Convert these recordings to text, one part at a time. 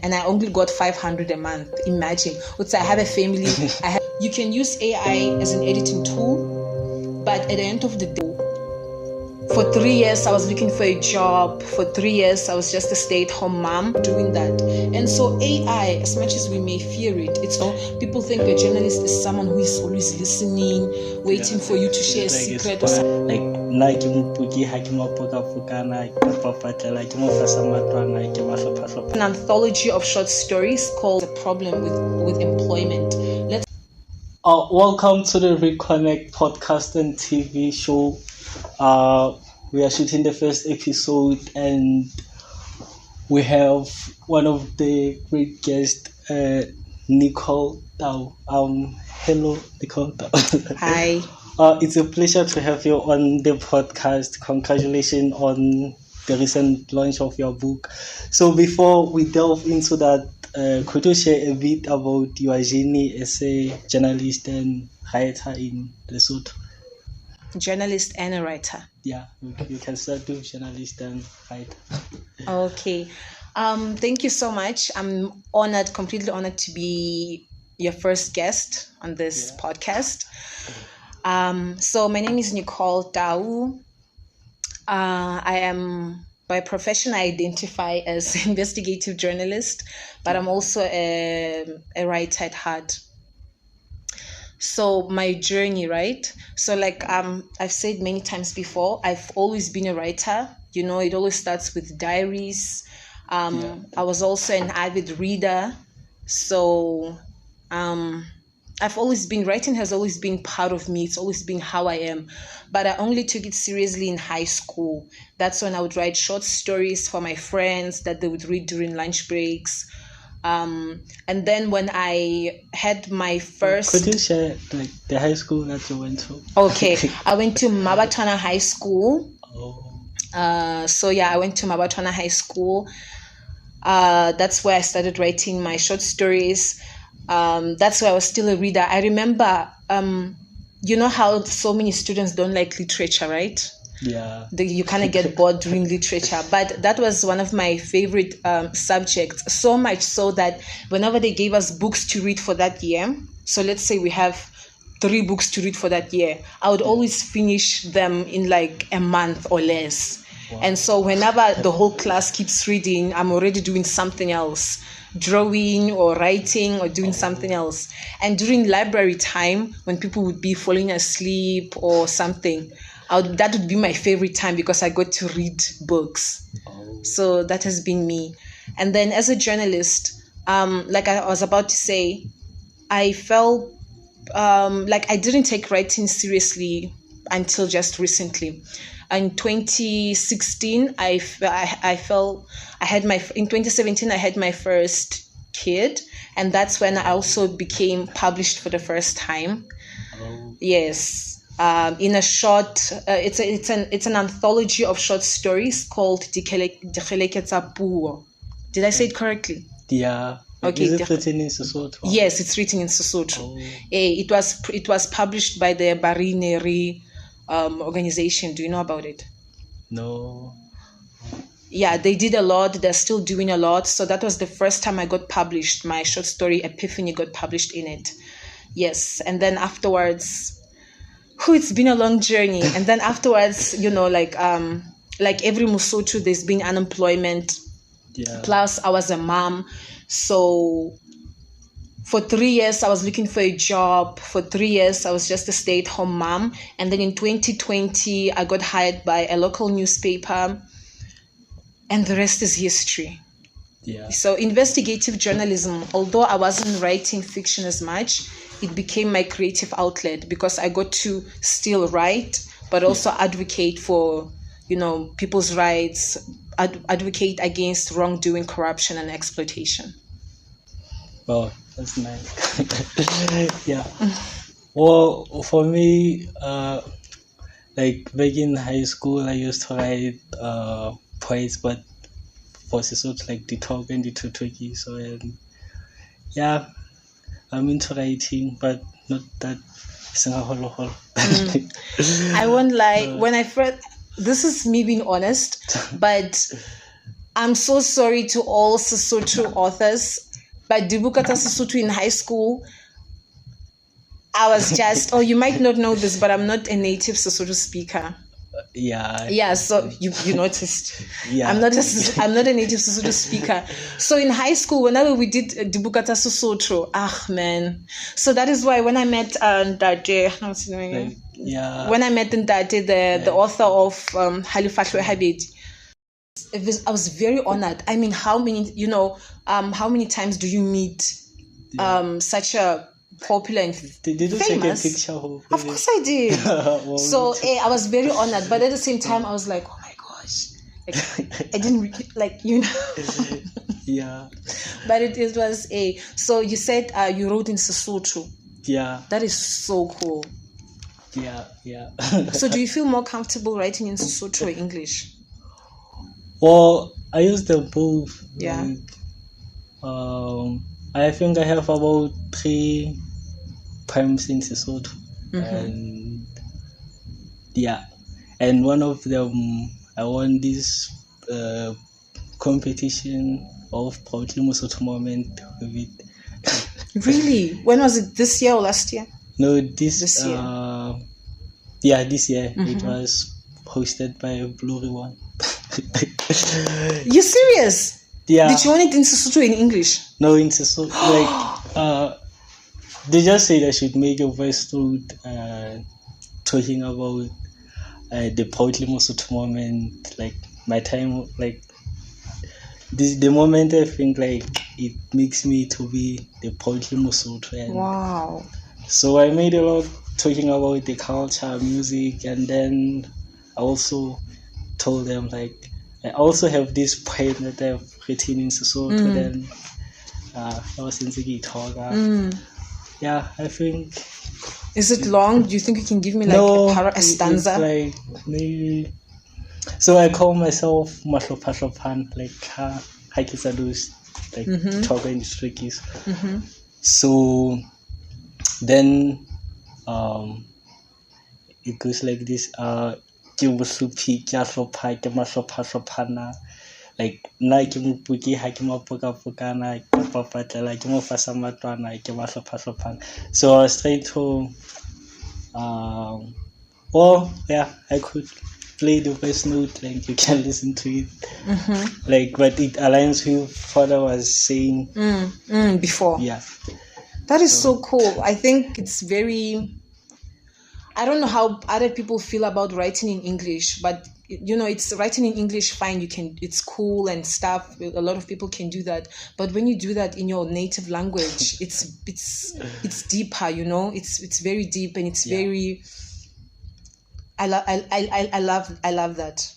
and I only got 500 a month. Imagine. I have a family. You can use AI as an editing tool, but at the end of the day, for 3 years, I was looking for a job. For 3 years, I was just a stay-at-home mom doing that. And so AI, as much as we may fear it, people think a journalist is someone who is always listening, waiting for you to share a secret or something. An anthology of short stories called The Problem with Employment. Welcome to the Reconnect Podcast and TV Show. We are shooting the first episode, and we have one of the great guests, Nicole Tau. Hello, Nicole Tau. Hi. It's a pleasure to have you on the podcast. Congratulations on the recent launch of your book. So before we delve into that, could you share a bit about your journey as a journalist and writer in Lesotho? Journalist and a writer. Yeah, you can start with journalist and writer. Okay. Thank you so much. I'm honored, completely honored to be your first guest on this podcast. So my name is Nicole Tau. I am, by profession, I identify as an investigative journalist, but I'm also a writer at heart. So my journey, right? So I've said many times before, I've always been a writer. You know, it always starts with diaries. I was also an avid reader. So writing has always been part of me. It's always been how I am. But I only took it seriously in high school. That's when I would write short stories for my friends that they would read during lunch breaks. And then when I had my first... Could you share the high school that you went to? Okay, I went to Mabatwana High School. I went to Mabatwana High School. That's where I started writing my short stories. That's where I was still a reader. I remember, you know how so many students don't like literature, right? Yeah. You kind of get bored doing literature, but that was one of my favorite subjects, so much so that whenever they gave us books to read for that year, so let's say we have 3 books to read for that year, I would always finish them in like a month or less. Wow. And so whenever the whole class keeps reading, I'm already doing something else, drawing or writing or doing something else. And during library time, when people would be falling asleep or something, that would be my favorite time because I got to read books. So that has been me. And then as a journalist, like I was about to say, I felt like I didn't take writing seriously until just recently. In 2016, in 2017, I had my first kid, and that's when I also became published for the first time. Yes. In a short, it's an anthology of short stories called Puo. Did I say it correctly? Yeah. Okay. Is it written in Sesotho? Yes, it's written in Sesotho. It was published by the Barineri organization. Do you know about it? No. Yeah, they did a lot. They're still doing a lot. So that was the first time I got published. My short story Epiphany got published in it. Yes, and then afterwards. It's been a long journey. And then afterwards, you know, like every Mosotho, there's been unemployment. Yeah. Plus, I was a mom. So for 3 years, I was looking for a job. For 3 years, I was just a stay-at-home mom. And then in 2020, I got hired by a local newspaper. And the rest is history. Yeah. So investigative journalism, although I wasn't writing fiction as much, it became my creative outlet because I got to still write, but also advocate for, you know, people's rights, advocate against wrongdoing, corruption, and exploitation. Oh, that's nice. Yeah. Well, for me, like back in high school, I used to write poets, but for Sesotho, like the talk and the tutuki. So yeah, I'm into writing, but not that. I won't lie. When I first, this is me being honest, but I'm so sorry to all Sesotho authors, but Dibukata Sesotho in high school, I was just, you might not know this, but I'm not a native Sesotho speaker. Yeah, so you noticed. Yeah. I'm not a native Sesotho speaker. So in high school, whenever we did Dibukata Sesotho, man. So that is why when I met Ndate, what's his name? When I met Ndate, the author of Halifahlo Habedi, I was very honored. I mean, how many times do you meet such a popular and Did you famous? take a picture of course I did. So I was very honored, but at the same time I was like, oh my gosh, I didn't Yeah. But it was so you said you wrote in Sesotho. Yeah. That is so cool. Yeah. So do you feel more comfortable writing in Sesotho or English? Well, I use them both. Yeah. I think I have about 3 poems in Sesotho. And and one of them I won this competition of Proudly Mosotho moment with it. Really? When was it? This year or last year? No, this year. This year. It was hosted by Blue Ribbon. You serious? Yeah. Did you want it in Sesotho or in English? No, in Sesotho. They just said I should make a voice note talking about the Proudly Mosotho moment, like my time, like the moment I think like it makes me to be the Proudly Mosotho. And wow. So I made a lot talking about the culture, music, and then I also told them like I also have this poem that I've written in Sesotho. Then I was in Ziggy Yeah, I think. Is it long? Do you think you can give me like a stanza? It's like maybe. So I call myself Mahlopahlopan, like Hakisadus, like Toga in Strikis. So then it goes like this. Like nna ke mopuki ha ke mapokapokana ke papatlela ke mo fasa matlwana ke mahlophahlopana. So I was trying to I could play the voice note, like you can listen to it, like, but it aligns with what I was saying before. Yeah, that is so cool. I think it's very, I don't know how other people feel about writing in English, but it's writing in English fine, it's cool and stuff, a lot of people can do that, but when you do that in your native language, it's deeper, it's very deep, and it's very, I love that.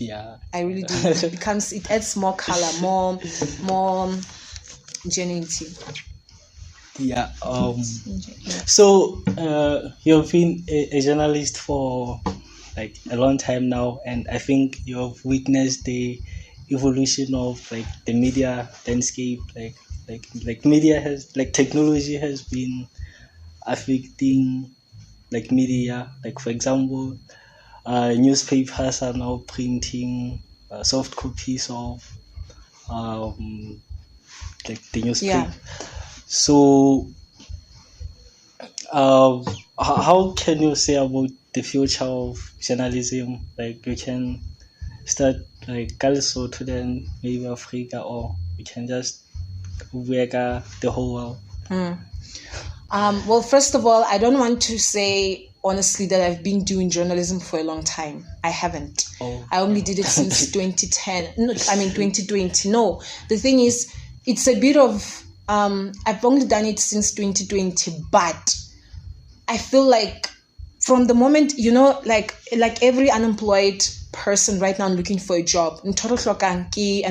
Yeah, I really do. It adds more color, more genuinity. Yeah. So you've been a journalist for like a long time now, and I think you've witnessed the evolution of like the media landscape. Like media has, like, technology has been affecting like media. Like, for example, newspapers are now printing soft copies of like the newspaper. Yeah. So how can you say about the future of journalism? Like, we can start like Lesotho, then maybe Africa, or we can just work the whole world. Well, first of all, I don't want to say honestly that I've been doing journalism for a long time. I haven't. I only did it since 2010. No, I mean 2020. No, the thing is, it's a bit of I've only done it since 2020, but I feel like from the moment, like every unemployed person right now looking for a job, an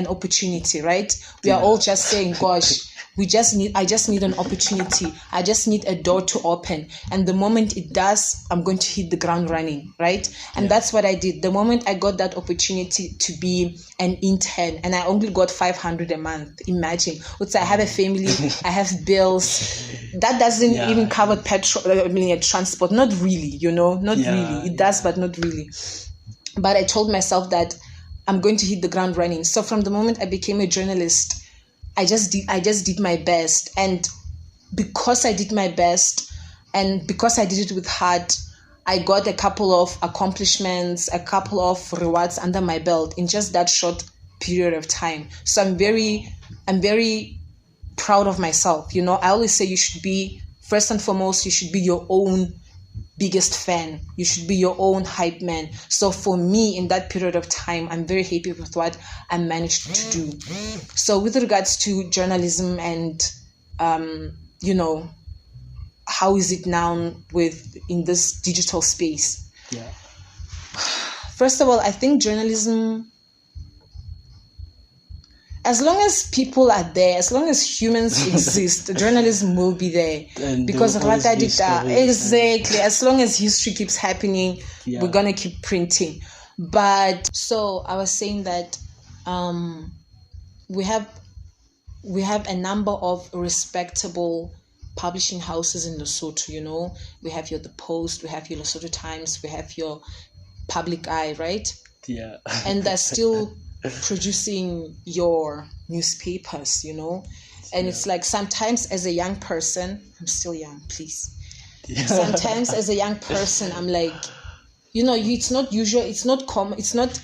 opportunity, right? We are all just saying, gosh, I just need an opportunity. I just need a door to open. And the moment it does, I'm going to hit the ground running, right? And that's what I did. The moment I got that opportunity to be an intern, and I only got 500 a month. Imagine. I have a family, I have bills. That doesn't even cover petrol, transport. Not really, not really. It does, but not really. But I told myself that I'm going to hit the ground running. So from the moment I became a journalist, I just did my best. And because I did my best and because I did it with heart, I got a couple of accomplishments, a couple of rewards under my belt in just that short period of time. So I'm very proud of myself. You know, I always say first and foremost, you should be your own biggest fan. You should be your own hype man. So for me, in that period of time, I'm very happy with what I managed to do. So with regards to journalism and, how is it now in this digital space? Yeah. First of all, I think journalism, as long as people are there, as long as humans exist, journalism will be there. And because exactly, as long as history keeps happening, Yeah. we're gonna keep printing. But so I was saying that we have a number of respectable publishing houses in Lesotho. You know, we have your The Post, we have your Lesotho Times, we have your Public Eye, right? Yeah. And they're still producing your newspapers, you know. And it's like sometimes as a young person, I'm still young, please. Yeah. Sometimes as a young person, I'm like, it's not usual, it's not common, it's not,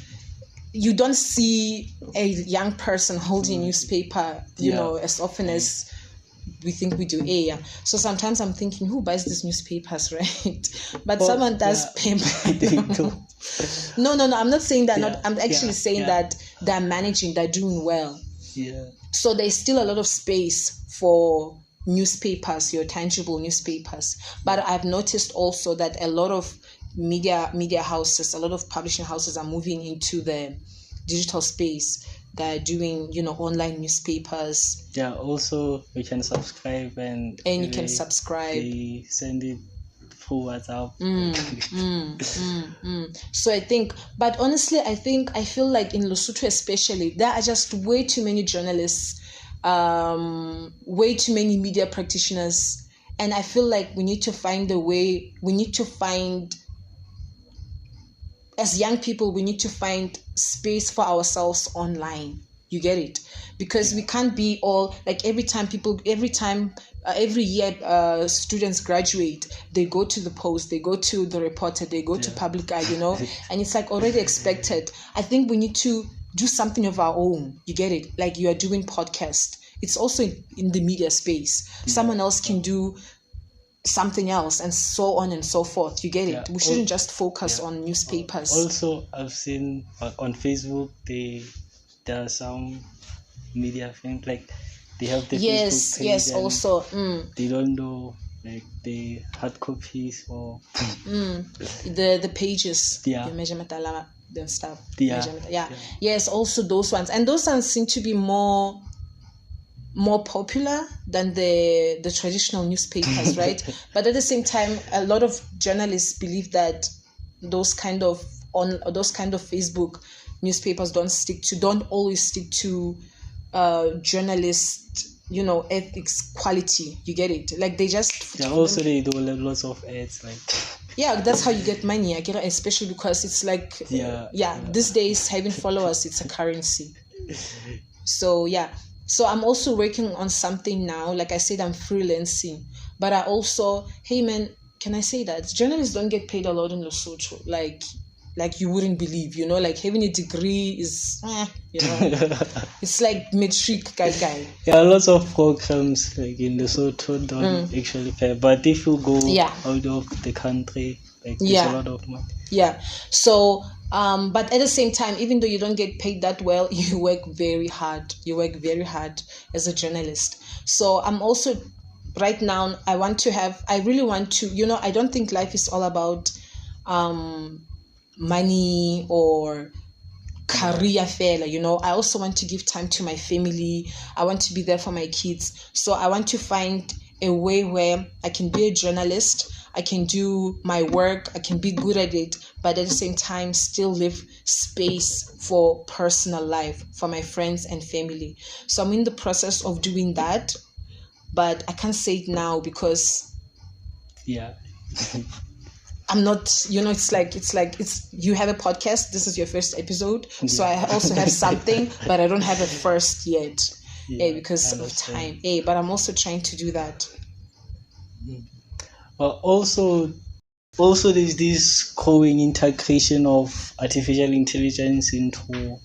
you don't see a young person holding a newspaper, you know, as often as we think we do. So sometimes I'm thinking, who buys these newspapers, right? But someone does pay. No, I'm not saying that. I'm actually saying that they're managing, they're doing well. Yeah. So there's still a lot of space for newspapers, your tangible newspapers. But I've noticed also that a lot of media houses, a lot of publishing houses are moving into the digital space. They're doing, online newspapers. Yeah, also you can subscribe and you can subscribe. They send it through WhatsApp. So I think, but honestly, I feel like in Lesotho especially, there are just way too many journalists, way too many media practitioners. And I feel like we need to find a way, as young people, we need to find space for ourselves online. You get it? Because we can't be all like every year students graduate, they go to the Post, they go to the Reporter, they go to Public Eye, and it's like already expected. I think we need to do something of our own. You get it? Like you are doing podcast. It's also in the media space. Someone else can do something else and so on and so forth. You get it? We shouldn't just focus on newspapers. Also, I've seen on Facebook there are some media things like they have the Facebook page also they don't know like the hard copies or the pages, the measurement and stuff. Yes, also those ones, and those ones seem to be more popular than the traditional newspapers, right? But at the same time, a lot of journalists believe that those kind of Facebook newspapers don't always stick to journalist, ethics, quality. You get it? Like they just also they do lots of ads, like that's how you get money. I get it, especially because it's like these days having followers, it's a currency. So so I'm also working on something now. Like I said, I'm freelancing, but I also, hey man, can I say that journalists don't get paid a lot in Lesotho? Like you wouldn't believe, like having a degree is, it's like matric guy. Yeah, lots of programs like in Lesotho don't actually pay, but if you go out of the country, like there's a lot of money. Yeah. So, but at the same time, even though you don't get paid that well, you work very hard. You work very hard as a journalist. So I'm also, right now, I really want to, I don't think life is all about money or career failure. I also want to give time to my family. I want to be there for my kids. So I want to find a way where I can be a journalist, I can do my work, I can be good at it, but at the same time still leave space for personal life, for my friends and family. So I'm in the process of doing that, but I can't say it now because I'm not, it's you have a podcast. This is your first episode, so I also have something, but I don't have a first yet, because of time. But I'm also trying to do that. Also, there's this growing integration of artificial intelligence into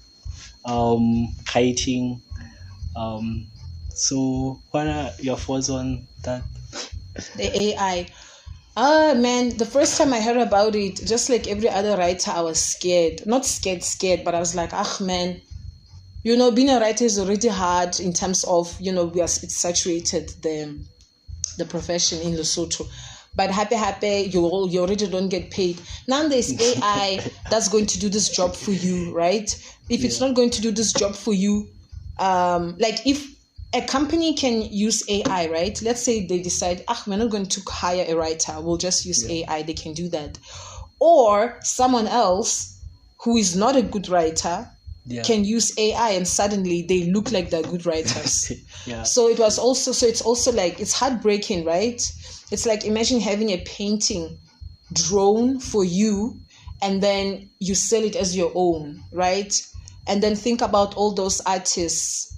writing. So what are your thoughts on that? The AI. Man, the first time I heard about it, just like every other writer, I was scared. Not scared, but I was like, man, being a writer is already hard in terms of, it's saturated the profession in Lesotho. But happy, you already don't get paid. Now there's AI that's going to do this job for you, right? If it's not going to do this job for you, like if a company can use AI, right? Let's say they decide, we're not going to hire a writer. We'll just use AI. They can do that. Or someone else who is not a good writer can use AI, and suddenly they look like they're good writers. So it's also like, it's heartbreaking, right? It's like, imagine having a painting drawn for you and then you sell it as your own, right? And then think about all those artists,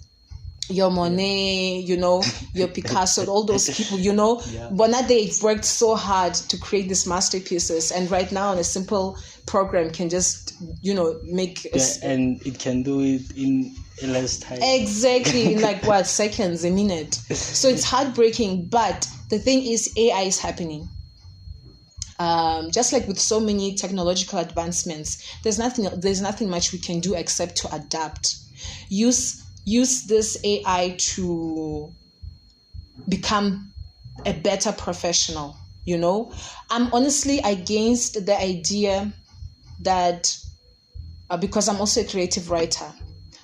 your Monet, your Picasso, all those people, but now they've worked so hard to create these masterpieces, and right now on a simple program can just, make and it can do it in less time. Exactly, in like what, seconds, a minute. So it's heartbreaking, but the thing is, AI is happening. Just like with so many technological advancements, there's nothing much we can do except to adapt. Use this AI to become a better professional, I'm honestly against the idea that, because I'm also a creative writer,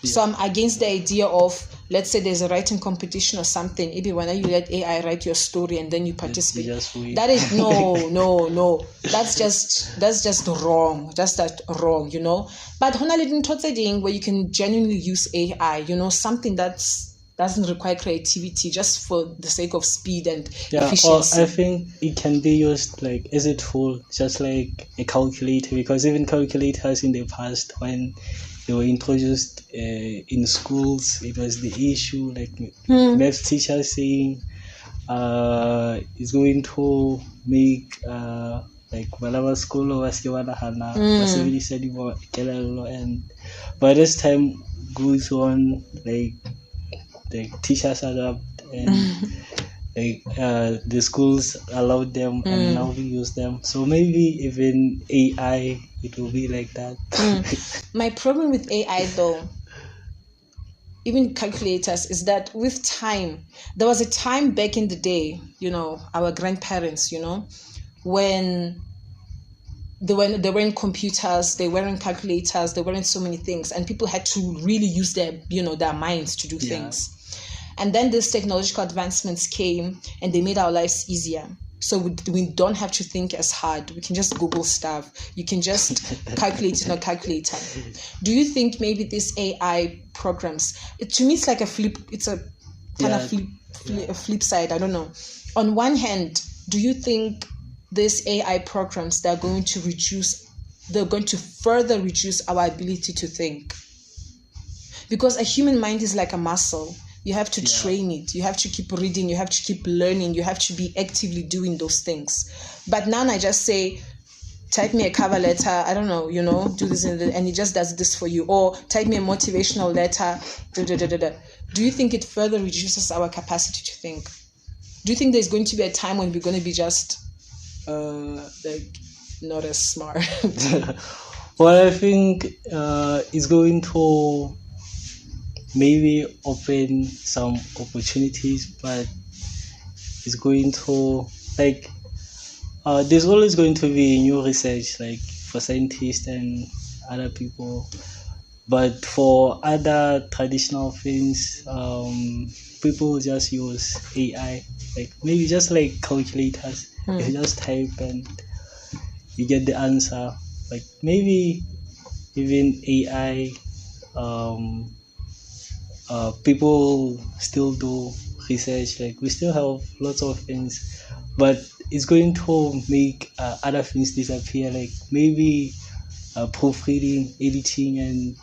so I'm against the idea of, let's say there's a writing competition or something, maybe when you let AI write your story and then you participate. That is no. That's just wrong. Just that wrong, But where you can genuinely use AI, something that doesn't require creativity, just for the sake of speed and efficiency. Or I think it can be used like as a tool, just like a calculator, because even calculators in the past, when they were introduced in schools, it was the issue, like math teachers saying it's going to make like whatever school was and by this time goes on, like the teachers adapt and like the schools allowed them and now we use them. So maybe even AI, it will be like that. My problem with AI though, even calculators, is that with time, there was a time back in the day, our grandparents, when there weren't computers, they weren't calculators, there weren't so many things, and people had to really use their minds to do things. And then these technological advancements came and they made our lives easier. So we don't have to think as hard. We can just Google stuff. You can just calculate it on a calculator. Do you think maybe these AI programs, to me it's like a flip, it's a kind of a flip side, I don't know. On one hand, do you think these AI programs, they're going to further reduce our ability to think? Because a human mind is like a muscle. You have to train it. You have to keep reading. You have to keep learning. You have to be actively doing those things. But now I just say, type me a cover letter. I don't know, do this and it just does this for you. Or type me a motivational letter. Do you think it further reduces our capacity to think? Do you think there's going to be a time when we're going to be just like not as smart? Well, I think it's going to maybe open some opportunities, but it's going to like there's always going to be new research, like for scientists and other people, but for other traditional things, people just use AI, like maybe just like calculators. You just type and you get the answer. Like maybe even AI, people still do research, like we still have lots of things, but it's going to make other things disappear, like maybe proofreading, editing, and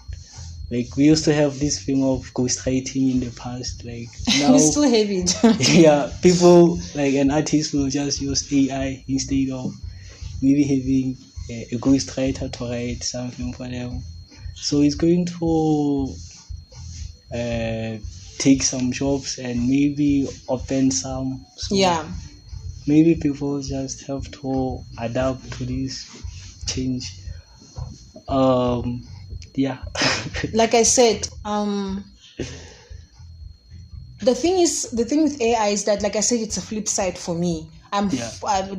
like we used to have this thing of ghostwriting in the past. Like now, We still have it. yeah, people like an artist will just use AI instead of maybe having a ghostwriter to write something for them. So it's going to take some jobs and maybe open some. So Yeah. maybe people just have to adapt to this change. Yeah. Like I said, the thing with AI is that, like I said, it's a flip side for me.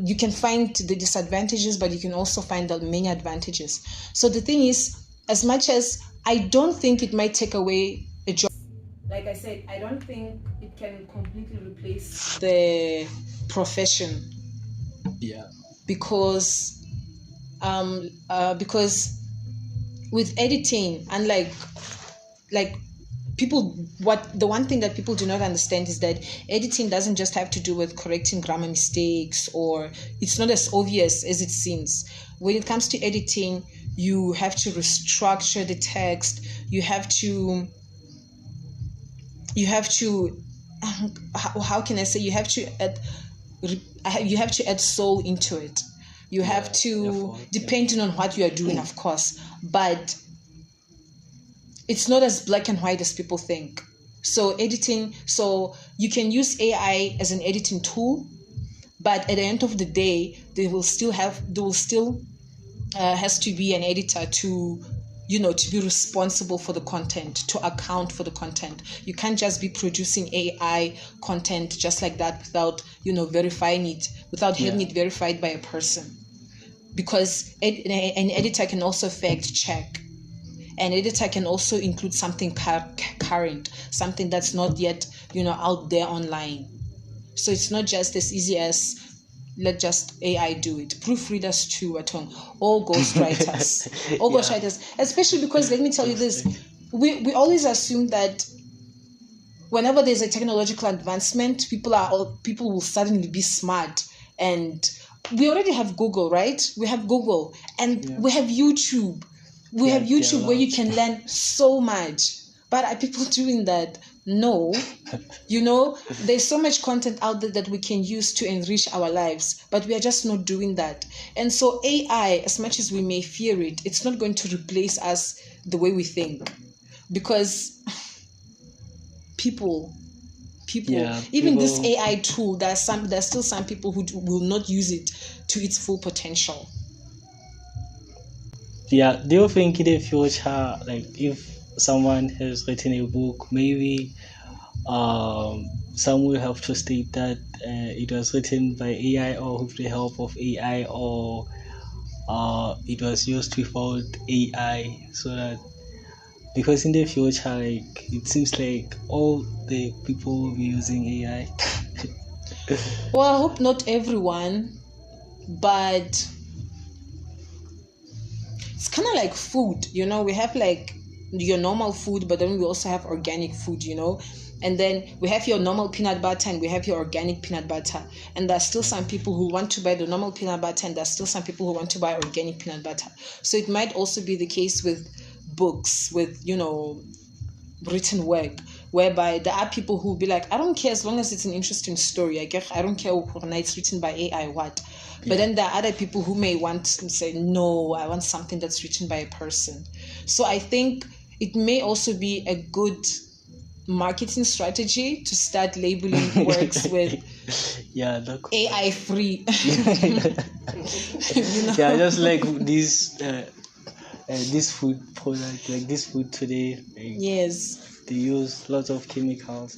You can find the disadvantages, but you can also find the many advantages. So the thing is, as much as I don't think it might take away a job, like I said, I don't think it can completely replace the profession. Yeah. Because with editing, unlike people, the one thing that people do not understand is that editing doesn't just have to do with correcting grammar mistakes, or it's not as obvious as it seems. When it comes to editing, you have to restructure the text. You have to how can I say, you have to add soul into it. You have to, depending on what you are doing, of course, but it's not as black and white as people think. So you can use AI as an editing tool, but at the end of the day, has to be an editor to be responsible for the content, to account for the content. You can't just be producing AI content just like that without verifying it, without having it verified by a person. Because an editor can also fact check. An editor can also include something current, something that's not yet out there online. So it's not just as easy as let just AI do it. Proofreaders too at home, all ghostwriters, ghostwriters. Especially because, let me tell you this, we always assume that whenever there's a technological advancement, people will suddenly be smart. And we already have Google, right? We have Google, and we have YouTube. We have YouTube where you can learn so much. But are people doing that? No. There's so much content out there that we can use to enrich our lives, but we are just not doing that. And so AI, as much as we may fear it, it's not going to replace us the way we think. Because people, this AI tool, there's still some people who will not use it to its full potential. Yeah, do you think in the future, like if someone has written a book, maybe some will have to state that it was written by AI or with the help of AI, or it was used without AI, so that, because in the future, like it seems like all the people will be using AI. Well, I hope not everyone, but it's kind of like food, we have like your normal food, but then we also have organic food, and then we have your normal peanut butter and we have your organic peanut butter, and there's still some people who want to buy the normal peanut butter, and there's still some people who want to buy organic peanut butter. So it might also be the case with books, with written work, whereby there are people who will be like, I don't care as long as it's an interesting story. I don't care whether it's written by AI what. But then there are other people who may want to say, no, I want something that's written by a person. So I think it may also be a good marketing strategy to start labeling works with AI free. Yeah, just like this food product, like this food today. Yes. They use lots of chemicals.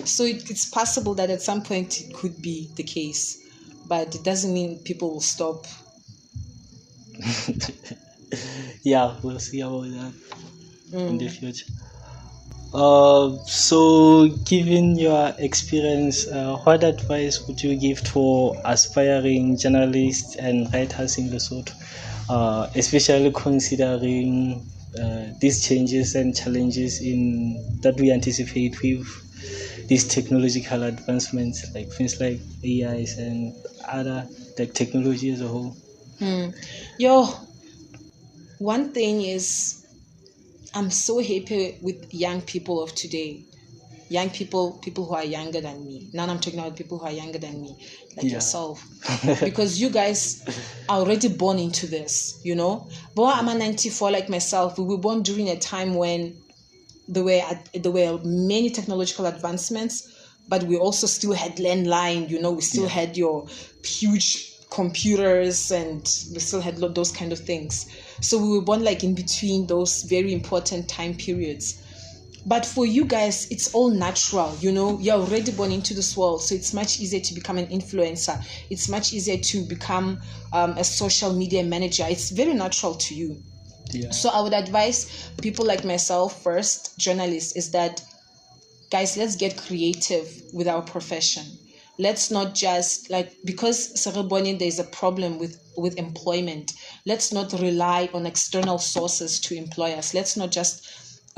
So it's possible that at some point it could be the case. But it doesn't mean people will stop. Yeah, we'll see about that in the future. So given your experience, what advice would you give to aspiring journalists and writers in Lesotho, especially considering these changes and challenges that we anticipate with these technological advancements, like things like AIs and other like technology as a whole. Yo, one thing is, I'm so happy with young people of today. Young people who are younger than me. Now I'm talking about people who are younger than me, like yourself. Because you guys are already born into this, you know. But I'm a 94 like myself. We were born during a time when there were many technological advancements, but we also still had landline, you know. We still had your huge computers, and we still had those kind of things. So we were born like in between those very important time periods. But for you guys, it's all natural, you know. You're already born into this world, so it's much easier to become an influencer. It's much easier to become a social media manager. It's very natural to you. So I would advise people like myself, first, journalists, is that, guys, let's get creative with our profession. Let's not just, like, because there's a problem with employment. Let's not rely on external sources to employ us. Let's not just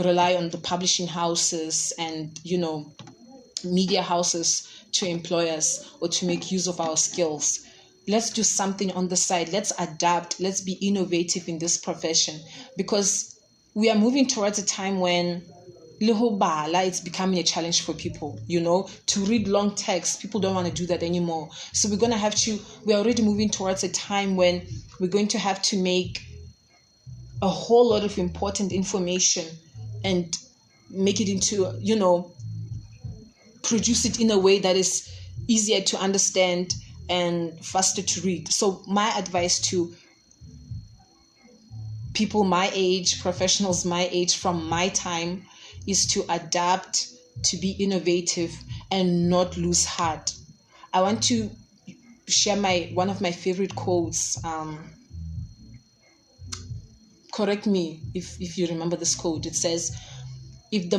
rely on the publishing houses and, you know, media houses to employ us or to make use of our skills. Let's do something on the side. Let's adapt. Let's be innovative in this profession, because we are moving towards a time when it's becoming a challenge for people, you know, to read long text. People don't want to do that anymore. So we're already moving towards a time when we're going to have to make a whole lot of important information and make it into, you know, produce it in a way that is easier to understand and faster to read. So my advice to people my age, professionals my age from my time, is to adapt, to be innovative, and not lose heart. I want to share one of my favorite quotes. Correct me if you remember this quote. It says, if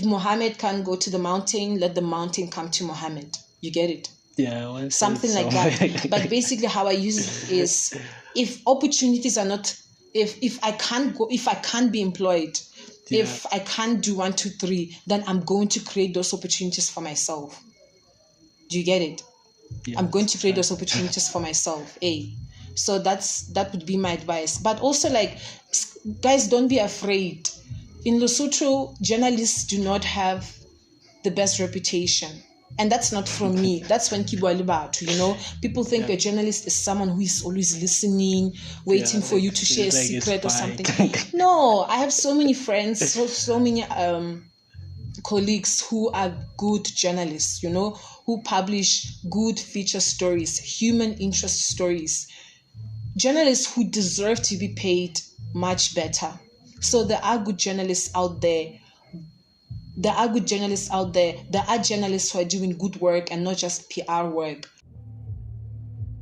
Muhammad can't go to the mountain, let the mountain come to Muhammad. You get it? Yeah. Something like that. But basically how I use it is, if opportunities are not, if I can't be employed, if I can't do 1, 2, 3, then I'm going to create those opportunities for myself. Do you get it? Yeah, I'm going to create those opportunities for myself. So that would be my advice. But also, like, guys, don't be afraid. In Lesotho, journalists do not have the best reputation. And that's not from me. That's when Kibwa Libatu, you know. People think a journalist is someone who is always listening, waiting for you to share a secret or something. No, I have so many friends, so many colleagues who are good journalists, you know, who publish good feature stories, human interest stories. Journalists who deserve to be paid much better. So there are good journalists out there. There are journalists who are doing good work and not just PR work.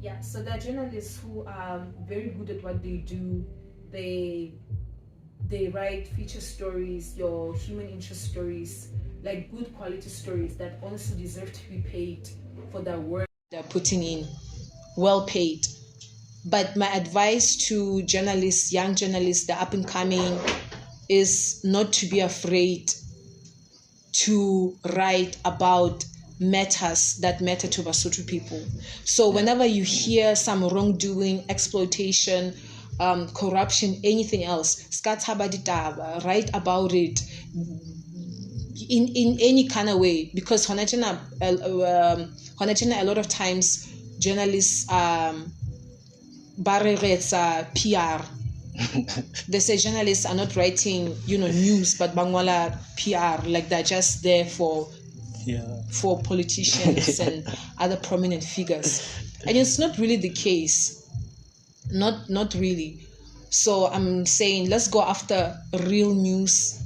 Yeah, so there are journalists who are very good at what they do. They write feature stories, your human interest stories, like good quality stories that honestly deserve to be paid for their work they're putting in, well paid. But my advice to journalists, young journalists, the up and coming, is not to be afraid to write about matters that matter to Basotho people. So whenever you hear some wrongdoing, exploitation, corruption, anything else, write about it in any kind of way, because a lot of times journalists PR. They say journalists are not writing, you know, news, but bangwala PR, like they're just there for politicians and other prominent figures. And it's not really the case. Not really. So I'm saying, let's go after real news,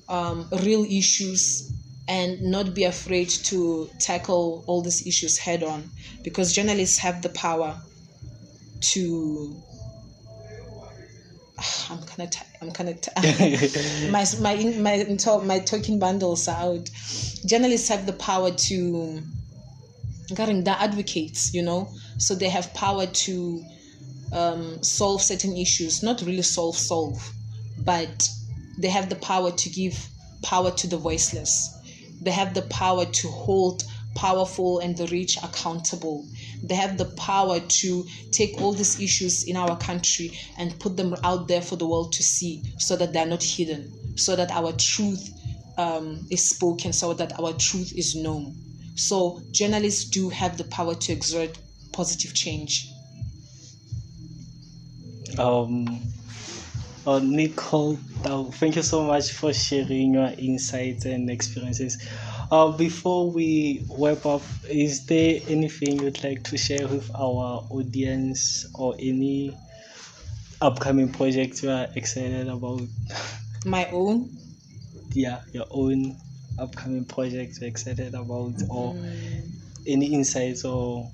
real issues, and not be afraid to tackle all these issues head on, because journalists have the power to I'm kind of my talking bundles are out. Journalists have the power to they're advocates, you know, so they have power to solve certain issues, not really solve, but they have the power to give power to the voiceless. They have the power to hold powerful and the rich accountable. They have the power to take all these issues in our country and put them out there for the world to see, so that they're not hidden, so that our truth is spoken, so that our truth is known. So journalists do have the power to exert positive change. Nicole Tau, thank you so much for sharing your insights and experiences. Before we wrap up, is there anything you'd like to share with our audience, or any upcoming projects you are excited about? My own? Yeah, your own upcoming projects you're excited about, or any insights, or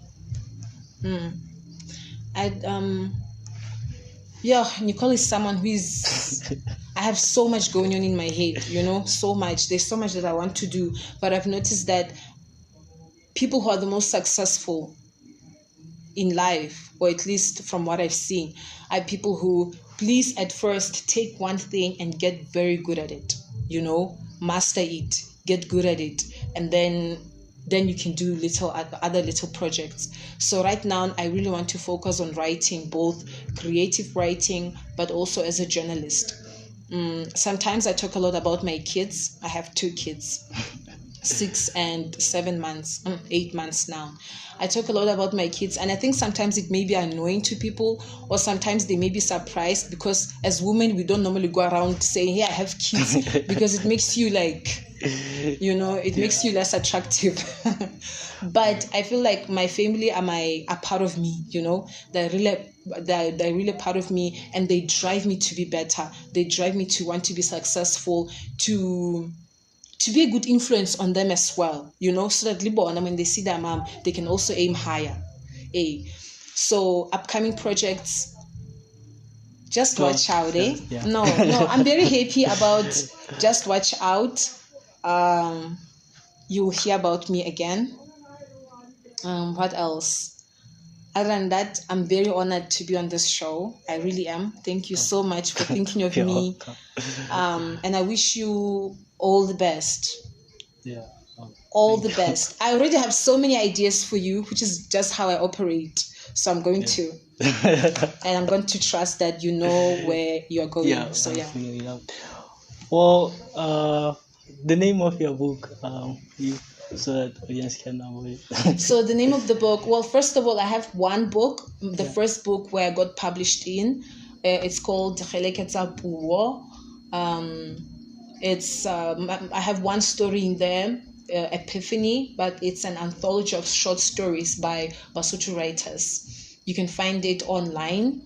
Nicole is someone who is I have so much going on in my head, so much. There's so much that I want to do, but I've noticed that people who are the most successful in life, or at least from what I've seen, are people who please at first take one thing and get very good at it, master it, get good at it, and then you can do other little projects. So right now, I really want to focus on writing, both creative writing, but also as a journalist. Sometimes I talk a lot about my kids. I have 2 kids, 6 and 7 months, 8 months now. I talk a lot about my kids, and I think sometimes it may be annoying to people, or sometimes they may be surprised, because as women, we don't normally go around saying, hey, I have kids, because it makes you makes you less attractive. But I feel like my family are part of me, they're really part of me, and they drive me to be better. They drive me to want to be successful, to be a good influence on them as well, so that when they see their mom, they can also aim higher. So upcoming projects, just watch out, Yeah. No, I'm very happy about just watch out. You'll hear about me again. What else? Other than that, I'm very honored to be on this show. I really am. Thank you so much for thinking of me. And I wish you all the best. Yeah. All the best. I already have so many ideas for you, which is just how I operate. So I'm going to. And I'm going to trust that you know where you're going. Yeah. Well, the name of your book, so that audience can know it. So the name of the book, well, first of all, I have one book, the first book where I got published in. It's called Reconnect Podcast. I have one story in there, Epiphany, but it's an anthology of short stories by Basotho writers. You can find it online,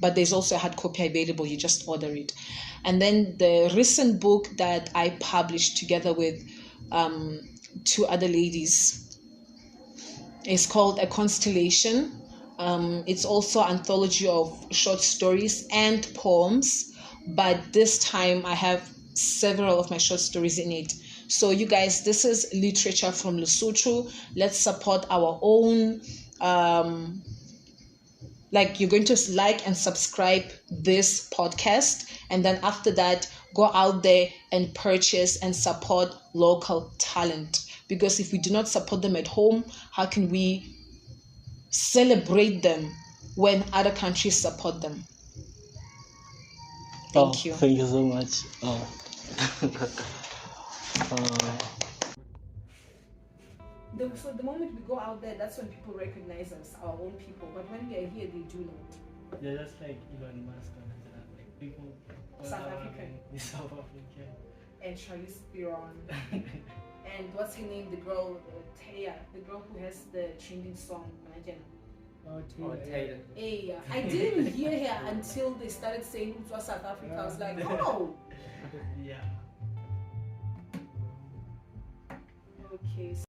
but there's also a hard copy available. You just order it. And then the recent book that I published together with 2 other ladies is called A Constellation. It's also an anthology of short stories and poems, but this time I have several of my short stories in it. So you guys, this is literature from Lesotho. Let's support our own. You're going to like and subscribe this podcast, and then after that, go out there and purchase and support local talent. Because if we do not support them at home, how can we celebrate them when other countries support them? Thank you. Thank you so much. So the moment we go out there, that's when people recognize us, our own people. But when we are here, they do not. Yeah, just like Elon Musk, people. South African. South African. And Charlize Theron. And what's her name? The girl, Taya, the girl who has the trending song, imagine. Taylor. Yeah. I didn't hear her until they started saying it was South Africa. I was like, oh. Yeah. Okay.